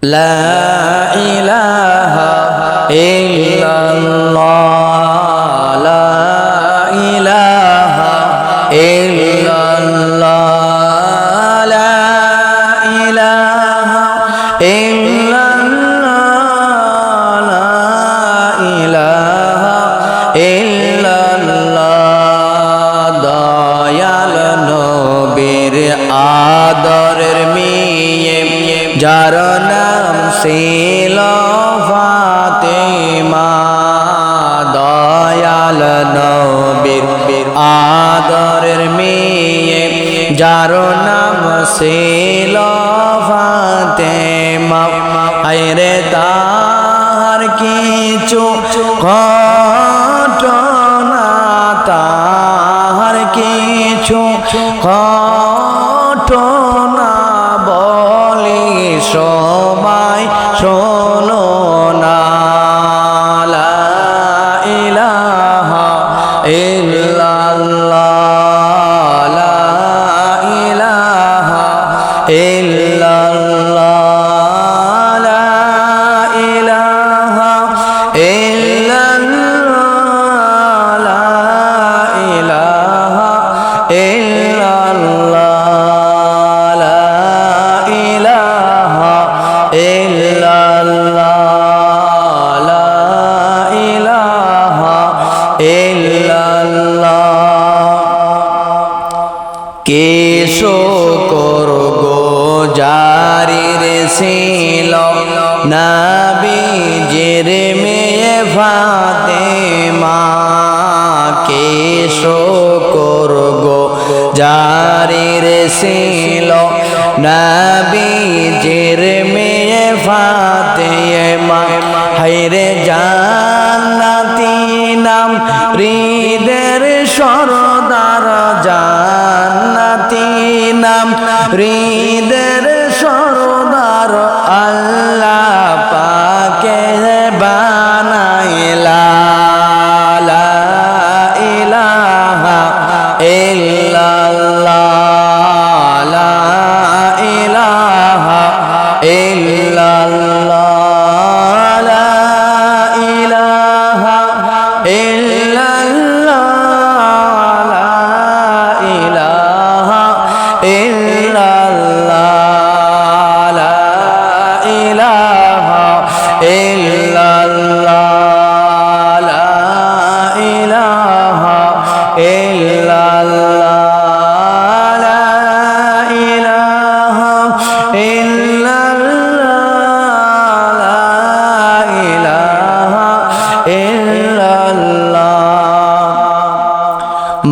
লা ইলাহা ইল্লাল্লাহ লা ইলাহা ইল্লাল্লাহ লা ইলাহা ইল্লাল্লাহ লা ইলাহা ইল্লাল্লাহ দয়াল নবীর আদরের মেয়ে যার নাম ছিল ফাতেমা দয়াল নবীর আদরের মেয়ে যার নাম ছিল ফাতেমা আইরে তার কিছু ঘটনা তার কিছু ঘটনা বলি সবাই শোনো না লা ইলাহা ইল্লাল্লাহ লা ইলাহা ইল্লাল্লাহ লা ইলাহা ইল্লাল্লাহ লা ইলাহা ইল্লাল্লাহ লা ইলাহা ইল্লাল্লাহ লা ইলাহা ইল্লাল্লাহ কেশো করগো জারির ছিল নবীজির মেয়ে ফাতেমা কেশো করগো জারির ছিল নবীজির মেয়ে ফাতেমা হায়রে জান্নাতি নাম হৃদের সরদার জান্নাতি নাম হৃদের সরদার আল্লাহ পাকে বানাইলা লা ইলাহা ইল্লাল্লাহ লা ইলাহা ইল্লাল্লাহ লা ইলাহা ইল্লাল্লাহ লা ইলাহা ইল্লাল্লাহ লা ইলাহা ইল্লাল্লাহ লা ইলাহা ইল্লাল্লাহ লা ইলাহা ইল্লাল্লাহ লা ইলাহা ইল্লাল্লাহ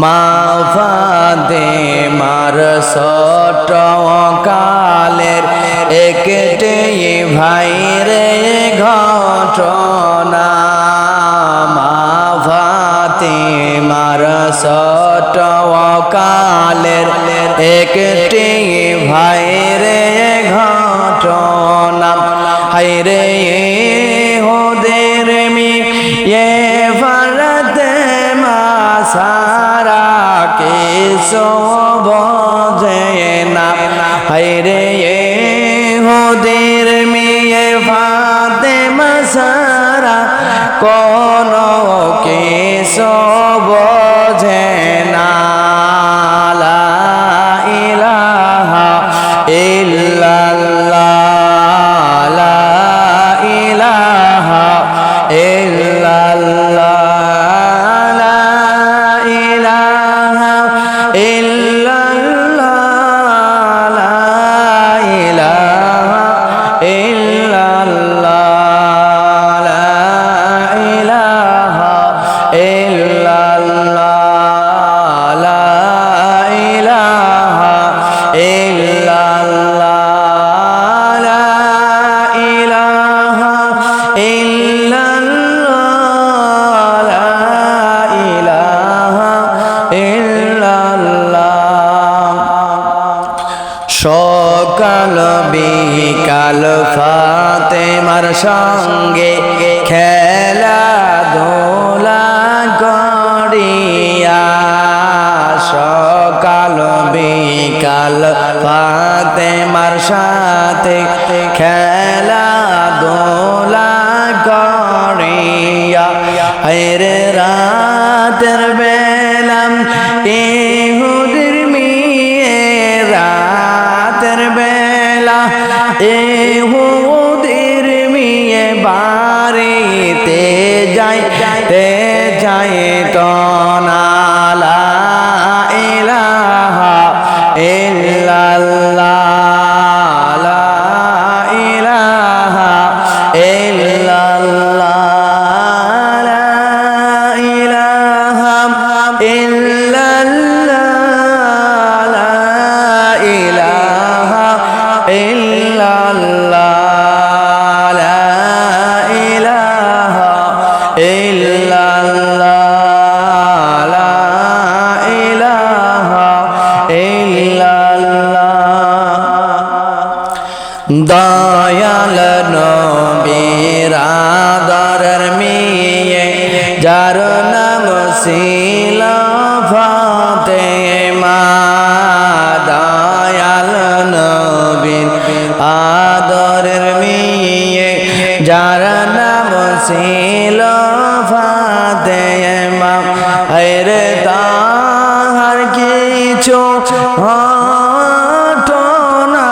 মা ফাতেমার ছোট কালের একটি ভাইরে ঘটনা মা ফাতেমার ছোট কালের একটি ভাইরে ঘটনা হায়রে হোদের মেয়ে ফাতেমা সারা কিছু বোঝে না হায়রে হোদের মেয়ে ফাতেমা সারা কোন কিছু বোঝে না লা ইলাহা ইল্লাল্লাহ লা ইলাহা ইল্লাল্লাহ লা ইলাহা ইল্লাল্লাহ লা ইলাহা ইল্লাল্লাহ লা ইলাহা ইল্লাল্লাহ লা ইলাহা ইল্লাল্লাহ লা ইলাহা ইল্লাল্লাহ লা ইলাহা ইল্লাল্লাহ সকাল বিকাল ফাতেমার সঙ্গে খেলাধুলা করিয়া সকাল বিকাল ফাতেমার সাথে খেলা আইরে রাতের বেলাম ইহুদির মেয়ে রাতের বেলা ইহুদির মেয়ে বাড়িতে যাই তো না লা ইলাহা ইল্লাল্লাহ লা ইলাহা ইল্লাল্লাহ লা ইলাহা ইল্লাল্লাহ লা ইলাহা ইল্লাল্লাহ লা ইলাহা ইল্লাল্লাহ লা ইলাহা ইল্লাল্লাহ দয়াল নবীর আদরের মেয়ে যার নাম ছিল ফাতেমা দয়াল নবীর আদরের মেয়ে যার নাম ছিল ফাতেমা আরে তাহার কিছু ঘটনা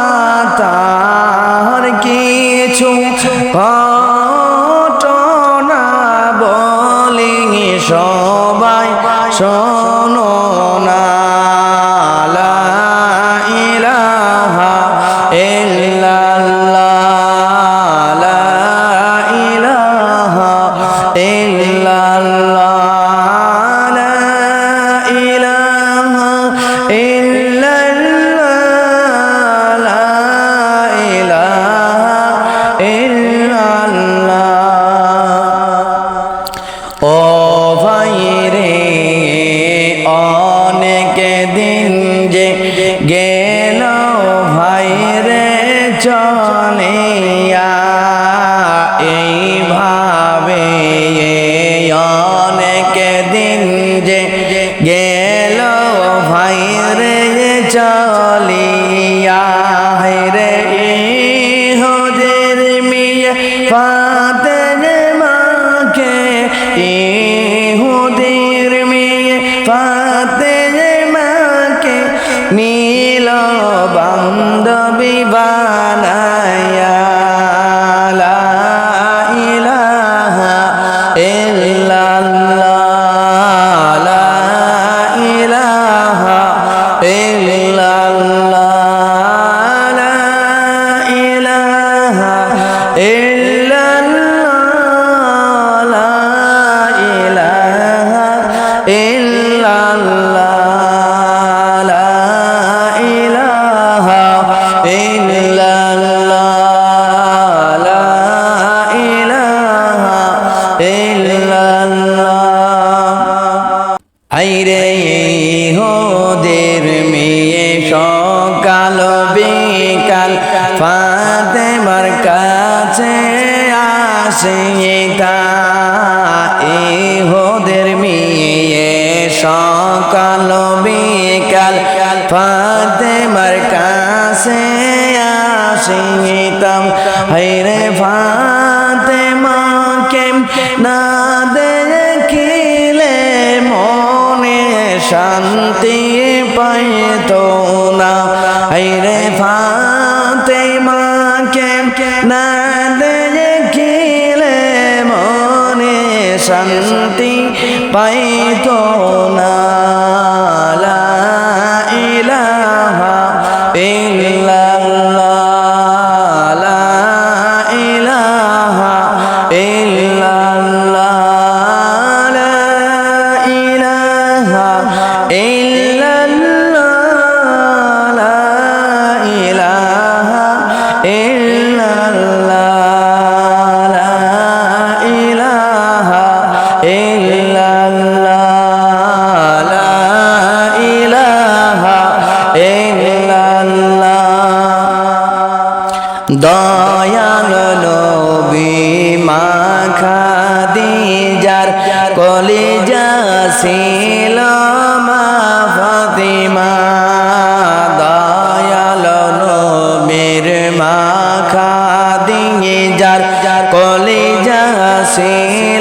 তাহার কিছু ঘটনা বলি সবাই শোনো না লা ইলাহা ইল্লাল্লাহ লা ইলাহা ইল্লাল্লাহ লা ইলাহা ইল্লাল্লাহ লা ইলাহা ইল্লাল্লাহ ও ভাইরে অনেক দিন যে গেল ভাইরে চলিয়া এইভাবে অনেক দিন যে গেল ভাইরে চলিয়া রে ইহুদির মেয়ে ফাতেমাকে ইহুদির মেয়ে ফাতেমাকে নীল বান্ধবী বানায়া লা ইলাহা ইল্লাল্লাহ লা ইলাহা ইল্লাল্লাহ লা ইলাহা ইল্লাল্লাহ লা ইলাহা ইল্লাল্লাহ লা ইলাহা ইল্লাল্লাহ লা ইলাহা ইল্লাল্লাহ আইরে ইহুদির মেয়ে সকাল বিকাল ফাতেমার কাছে আসে তা ইহুদির মেয়ে সকাল বিকাল ফাতেমার কাছে আসিতাম হায়রে ফাতেমাকে না দেখিলে মনে শান্তি পাইত না হায়রে ফাতেমাকে না দেখিলে মনে শান্তি পাইত না লা ইলাহা ইল্লাল্লাহ লা ইলাহা ইল্লাল্লাহ লা ইলাহা ইল্লাল্লাহ লা ইলাহা ইল্লাল্লাহ লা ইলাহা ইল্লাল্লাহ লা ইলাহা ইল্লাল্লাহ দয়াল নবী মা খাদিজার কলিজা ছিল মা ফাতিমা দয়াল নবীর মা খাদিজার কলিজা ছিল